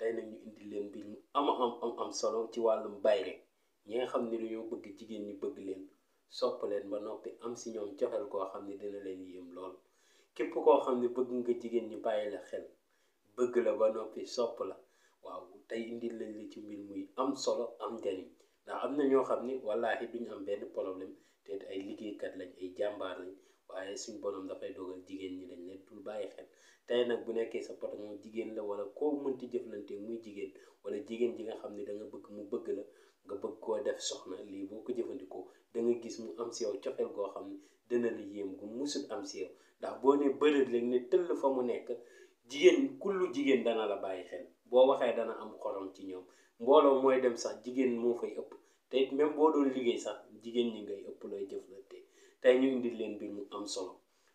tey nag ñu indi leen mbir mu am solo ci wàllum bayre ñi nga xam ne dañoo bëgg jigéen ñi bëgg leen sopp leen ba noppi am si ñoom cofeel koo xam ne dina leen yéem lool képp koo xam ne bëgg nga jigéen ñi bàyyi la xel bëgg la ba noppi sopp la waaw tey indi lañ la ci mbir muy am solo am njariñ ndax am na ñoo xam ni wallaahi duñu am benn problème te ay liggéeykat lañ ay jàmbaar lañ waaye suñ borom dafay dogal jigéen ñi dañ leen dul bàyyi xel tey nag bu nekkee sa patron jigéen la wala koo mënti jëflante muy jigéen wala jigéen ji nga xam ne da nga bëgg mu bëgg la nga bëgg koo def soxna lii boo ko jëfandikoo da nga gis mu am si yow cofeel goo xam ne dina la yéem gu musul am si yow ndax boo ne bërët léegi ne tëll fa mu nekk jigéen kullu jigéen dana la bàyyi xel boo waxee dana am xorom ci ñoom mbooloo mooy dem sax jigéen moo fay ëpp te it même boo doon liggéey sax jigéen ñi ngay ëpp looy jëflante tey ñu indil leen mbir mu am solo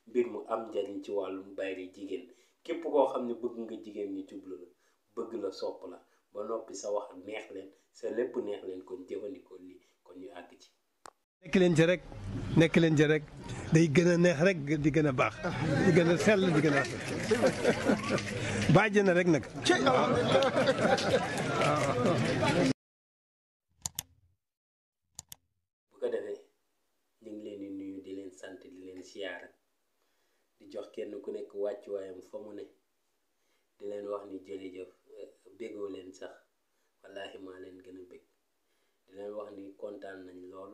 mbir mu am njariñ ci wàllum bayre jigéen képp koo xam ne bëgg nga jigéen ñi jublu la bëgg la sopp la ba noppi sa wax neex leen sa lépp neex leen kon jëfandikoo lii kon ñu àgg ci nekk leen ci rek day gën a neex rek di gën a baax di gën a sell di gën a bàjj na rek nag bu ko defee ñu ngi leen di nuyu di leen sant di leen siyaara di jox kenn ku nekk wàccuwaayam fa mu ne di leen wax ni jërëjëf bégoo leen sax wallaahi maa leen gën a bég di leen wax ni kontaan nañ lool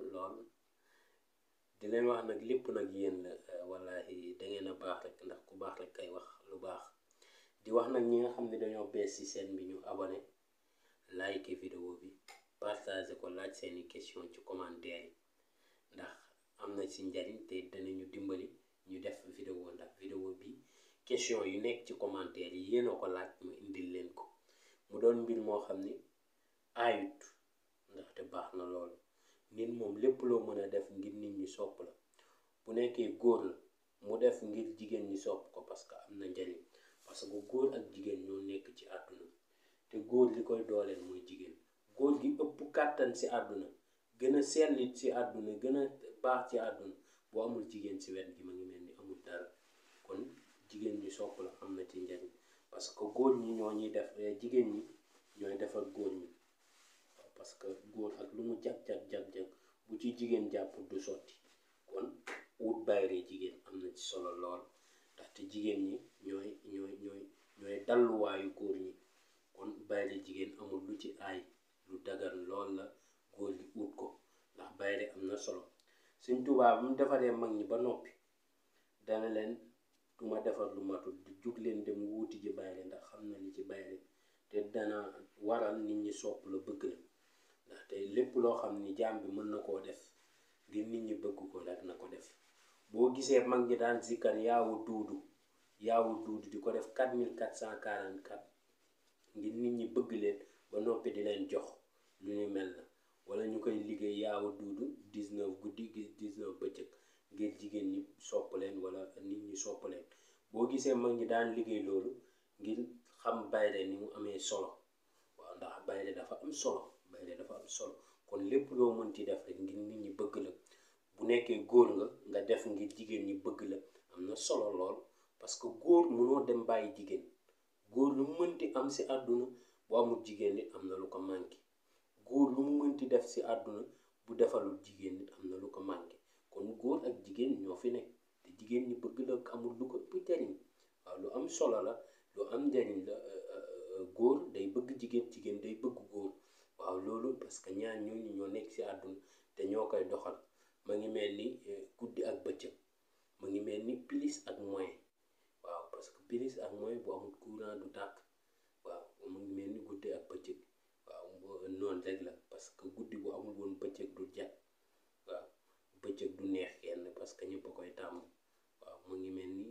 di leen wax nag lépp nag yéen la wallaahi da ngeen a baax rek ndax ku baax rek kay wax lu baax di wax nag ñi nga xam ne dañoo bees ci seen bi ñu abonné like vidéo bi partager ko laaj seeni question ci commentaire yi ndax am na ci njariñ te danañu dimbali ñu def vidéo ndax vidéo bi question yu nekk ci commentaire yi yéen a ko laaj ma indil leen ko mu doon mbir moo xam ni aayut ndaxte baax na loolu nit moom lépp loo mën a def ngir nit ñi sopp la bu nekkee góor la mu def ngir jigéen ñi sopp ko parce que am na njariñ parce que góor ak jigéen ñoo nekk ci àdduna te góor li koy dooleel mooy jigéen góor gi ëpp kàttan ci àdduna gën a sellit ci àdduna gën a baax ci àdduna boo amul jigéen ci wet gi ma ngi mel ni amul dara kon jigéen ñi sopp la am na ci njariñ parce que góor ñi ñoo ñuy def jigéen ñi ñooy defar góor ñi parce que góor ak lu mu jag bu ci jigéen jàpp du sotti kon wut bayre jigéen am na ci solo lool ndaxte jigéen ñi ñooy dalluwaayu góor ñi kon bayre jigéen amul lu ci aay lu dagan lool la góor gi ut ko ndax bayre am na solo Sëñ Tuubaa bu mu defaree mag ñi ba noppi dana leen duma defar lu matul di jug leen dem wuuti ji bayre ndax xam na ni ci bayre te dana waral nit ñi sopp la bëgg la ndaxte lépp loo xam ni jaam bi mën na koo def ngir nit ñi bëgg ko rek na ko def boo gisee mag ñi daan zikkar yaawu duudu di ko def 4444 ngir nit ñi bëgg leen ba noppi di leen jox lu ñu mel na wala ñu koy liggéey yaawu duudu 19 guddi gis 19 bëccëg ngir jigéen ñi sopp leen wala nit ñi sopp leen boo gisee mag ñi daan liggéey loolu ngir xam bayre ni mu amee solo waaw ndax bayre dafa am solo kon lépp loo mën ci def rek ngir nit ñi bëgg la bu nekkee góor nga def ngir jigéen ñi bëgg la am na solo lool parce que góor mënoo dem bàyyi jigéen góor lu mu mënti am ci àdduna bu amul jigéen nit am na lu ko manqué góor lu mu mënti def ci àdduna bu defalul jigéen nit am na lu ko manqué kon góor ak jigéen ñoo fi nekk te jigéen ñi bëgg la amul lu ko ëpp njariñ waaw lu am solo la lu am njariñ la góor day bëgg jigéen day bëgg góor waaw loolu parce que ñaar ñooñu ñoo nekk ci àdduna te ñoo koy doxal ma ngi mel ni guddi ak bëccëg ma ngi mel ni plus ak moins waaw parce que plus ak moins bu amul courant du tàkk waaw ma ngi mel ni guddi ak bëccëg waaw noonu rek la parce que guddi bu amul woon bëccëg du jag waaw bëccëg du neex kenn parce que ñëpp a koy tàmm waaw ma ngi mel ni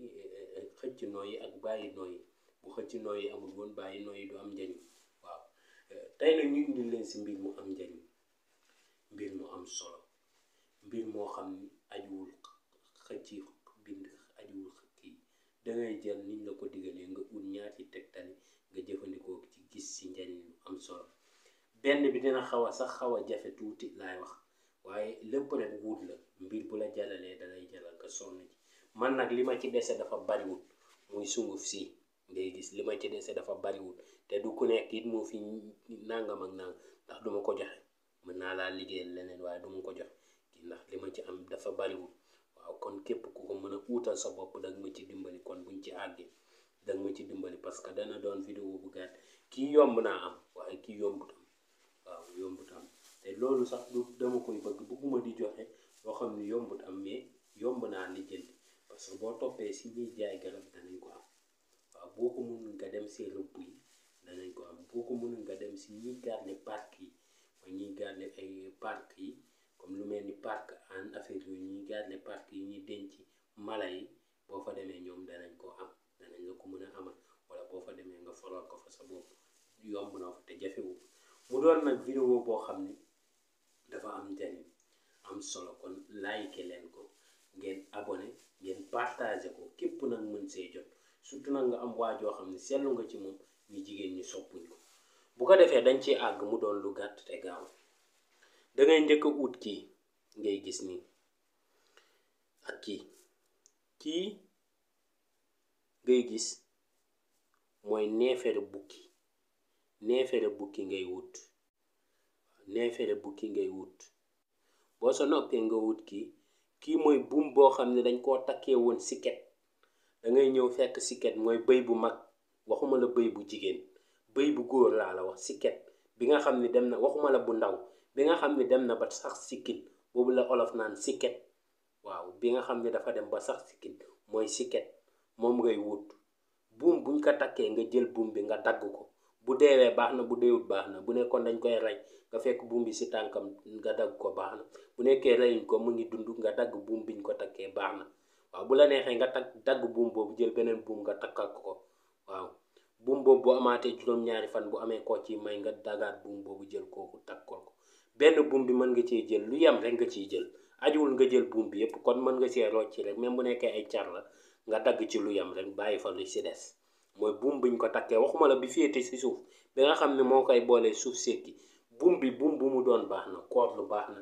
xëcc nooyi ak bàyyi nooyi bu xëcc nooyi amul woon bàyyi nooyi du am njariñ waaw tey nag ñu indi leen ci mbir mu am njariñ mbir mu am solo mbir moo xam ni ajuwul xëcc bind ajuwul kii dangay jël niñ la ko digalee nga ut ñaati tegtali nga jëfandikoo ci gis ci njariñ lu am solo benn bi dina xaw a jafe tuuti laay wax waaye lépp rek wut la mbir bu la jalalee dalay jalal nga sonn ci man nag li ma ci dese dafa bariwul muy sunguf si ngay gis li ma ci dese dafa bariwul te du ku nekk it moo fi nangam ak nangam ndax duma ko joxe mën naa laa liggéeyal leneen waaye duma ko joxe kii ndax li ma ci am dafa bariwul waaw kon képp ku ko mën a uutal sa bopp danga ma ci dimbali kon buñ ci àggee danga ma ci dimbali parce que dana doon vidéo bu gàtt kii yomb naa am waaye kii yombut am waaw yombut am te loolu sax du dama koy bëgguma di joxe loo xam ne yombut am mais yomb naa lijjanti parce que boo toppee si ñuy jaay garab danañ ko am waaw boo ko mënul nga dem si rëbb yi danañ ko am boo ko mënul nga dem si ñiy garder parc yi mooy ñiy garder ay parc yi comme lu mel ni parc en affaire yooyu ñuy garder parc yi ñuy denc mala yi boo fa demee ñoom danañ ko am danañ la ko mën a amal wala boo fa demee nga foral ko fa sa bopp yomb na fa te jafewul mu doon nag vidéo boo xam ne dafa am njariñ am solo kon like leen ko ngeen abonné ngeen partagé ko képp nag mën see jot surtout nag nga am waajoo xam ne seetlu nga ci moom ni jigéen ñi soppuñ ko bu ko defee dañ ci àgg mu doon lu gàtt te gaaw da ngay njëkk a ut kii ngay gis nii ak kii ngay gis mooy neefere bukki ngay wut neefere bukki ngay wut boo sa noppee nga wut kii mooy buum boo xam ne dañ koo takkee woon siket da ngay ñëw fekk siket mooy bëy bu mag waxuma la bëy bu jigéen bëy bu góor laa la wax siket bi nga xam ne dem na waxuma la bu ndaw bi nga xam ne dem na ba sax sikkin boobu la olof naan siket waaw bi nga xam ne dafa dem ba sax sikkin mooy siket moom ngay wut buum buñ ko takkee nga jël buum bi nga dagg ko bu deewee baax na bu deewut baax na bu nekkoon dañ koy rey nga fekk buum bi si tànkam nga dagg ko baax na bu nekkee reyuñ ko mu ngi dund nga dagg buum biñ ko takkee baax na waaw bu la neexee nga dagg buum boobu jël beneen buum nga takkal ko waaw buum boobu bu amaatee juróom-ñaari fan bu amee koo ci may nga dagaat buum boobu jël kooku takkal ko benn buum bi mën nga cee jël lu yem rek nga ciy jël ajuwul nga jël buum bi yëpp kon mën nga see rocc rek même bu nekkee ay car la nga dagg ci lu yem rek bàyyi fa lu si des mooy buum biñ ko takkee waxuma la bi féete si suuf bi nga xam ne moo koy boolee suuf sekki buum bi buum bu mu doon baax na koor lu baax na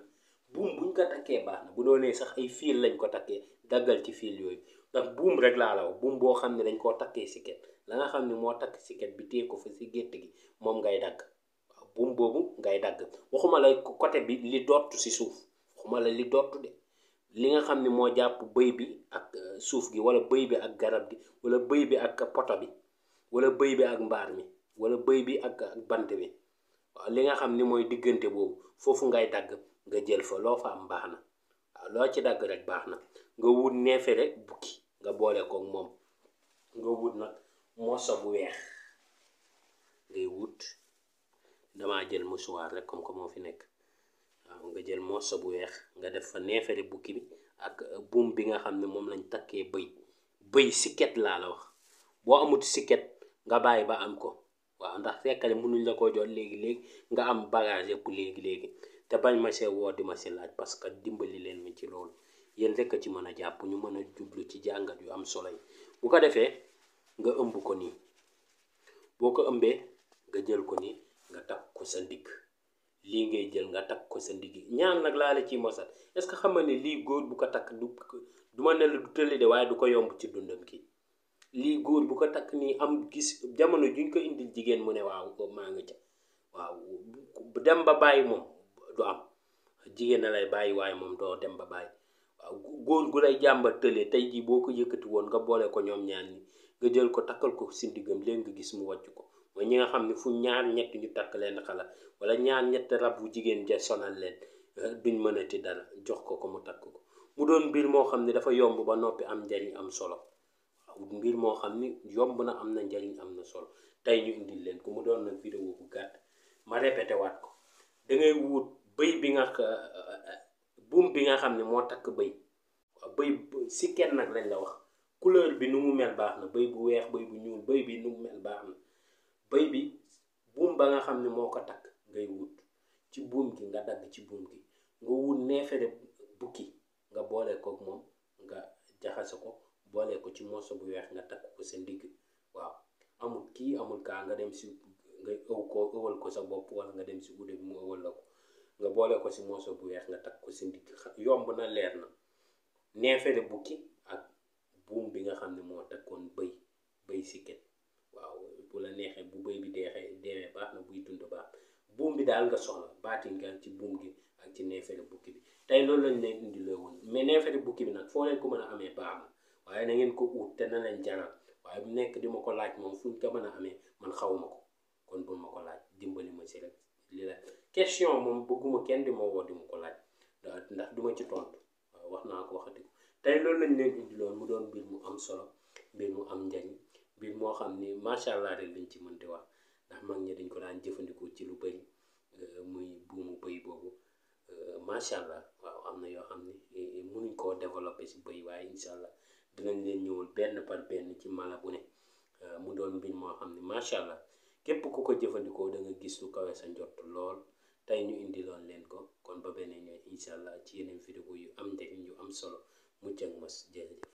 buum buñ ko takkee baax na bu doonee sax ay fiil lañ ko takkee daggal ci fiil yooyu ndax buum rek laa la wax buum boo xam ne dañ koo takkee siket la nga xam ne moo takk siket bi téye ko fa si gétt gi moom ngay dagg waaw buum boobu ngay dagg waxuma la côté bi li dottu si suuf waxuma la li dottu de li nga xam ne moo jàpp bëy bi ak suuf gi wala bëy bi ak garab gi wala bëy bi ak poto bi wala bëy bi ak mbaar mi wala bëy bi ak bant bi waaw li nga xam ni mooy diggante boobu foofu ngay dagg nga jël fa loo fa am baax na waaw loo ci dagg rek baax na nga wut neefere bukki nga boole koog moom nga wut nag morso bu weex ngay wut damaa jël mouchoir rek comme que moo fi nekk waaw nga jël morso bu weex nga def fa neefere bukki bi ak buum bi nga xam ne moom lañ takkee bëy siket laa la wax boo amut siket nga bàyyi ba am ko waaw ndax fekkale mënuñ la ko jot léegi nga am bagage yëpp léegi te bañ ma see woo di ma si laaj parce que dimbali leen mi ci loolu yéen rek a ci mën a jàpp ñu mën a jublu ci jàngat yu am solo yi bu ko defee nga ëmb ko nii boo ko ëmbee nga jël ko nii nga takk ko sa ndigg lii ngay jël nga takk ko sa ndigg ñaan nag laa la ciy mosal est-ce que xam nga ne lii góor bu ko takk du ma ne la du tële de waaye du ko yomb ci dundam kii lii góor bu ko takk nii am gis jamono juñ ko indil jigéen mu ne waaw ko maa nga ca waaw dem ba bàyyi moom du am jigéen na lay bàyyi waaye moom doo dem ba bàyyi waaw góor gu lay jàmbat tële tey jii boo ko yëkkati woon nga boole ko ñoom ñaan ni nga jël ko takkal ko si ndiggam léegi nga gis mu wàcc ko mooy ñi nga xam ne fu ñaar ñett ñu takk leen xala wala ñaar ñett rab bu jigéen ja sonal leen duñ mënati dara jox ko mu takk ko mu doon mbir moo xam ne dafa yomb ba noppi am njariñ am solo waaw mbir moo xam ni yomb na am na njariñ am na solo tey ñu indil leen ko mu doon nag vidéo bu gàtt ma répété waat ko da ngay wut bëy bi nga buum bi nga xam ne moo takk bëy waaw bëy si kenn nag lañ la wax couleur bi nu mu mel baax na bëy bu weex bëy bu ñuul bëy bi nu mu mel baax na bëy bi buum ba nga xam ne moo ko takk ngay wut ci buum gi nga dagg ci buum gi nga wut neefere bukki nga boole ko moom nga jaxase ko boole ko ci morso bu weex nga takk ko sa ndigg waaw amul kii amul kaa nga dem si nga ëwal ko sa bopp wala nga dem si ude bi mu ëwal la ko nga boole ko si morso bu weex nga takk ko sa ndigg yomb na leer na neefere bukki ak buum bi nga xam ne moo takkoon bëy siket waaw bu la neexee bu bëy bi deewee daal nga soxla baatingaan ci buum gi ak ci neefere bukki bi tey loolu lañ leen indi loo woon mais neefere bukki bi nag foo leen ko mën a amee baax na waaye na ngeen ko ut te na leen jaral waaye bu nekk di ma ko laaj moom fuñ ko mën a amee man xawma ko kon bu ma ko laaj dimbali ma si rek li la question moom bëgguma kenn di ma woo di ma ko laaj ndax duma ci tontu waaw wax naa ko waxati ko tey loolu lañ leen indi loon mu doon mbir mu am solo mbir mu am njariñ mbir moo xam ni macha allah rek lañ ci mën di wax ndax mag ñi dañ ko daan jëfandikoo ci lu bëri muy buumu bëy boobu macha allah waaw am na yoo xam ne mënuñ koo développé si bëy waaye incha allah dinañ leen ñëwul benn par benn ci mala bu ne mu doon mbir moo xam ne macha allah képp ku ko jëfandikoo da nga gis lu kawe sa njott lool tey ñu indi loon leen ko kon ba beneen ñooy incha allah ci yeneen vidéo yu am njariñ yu am solo mucc ak mos jërëjëf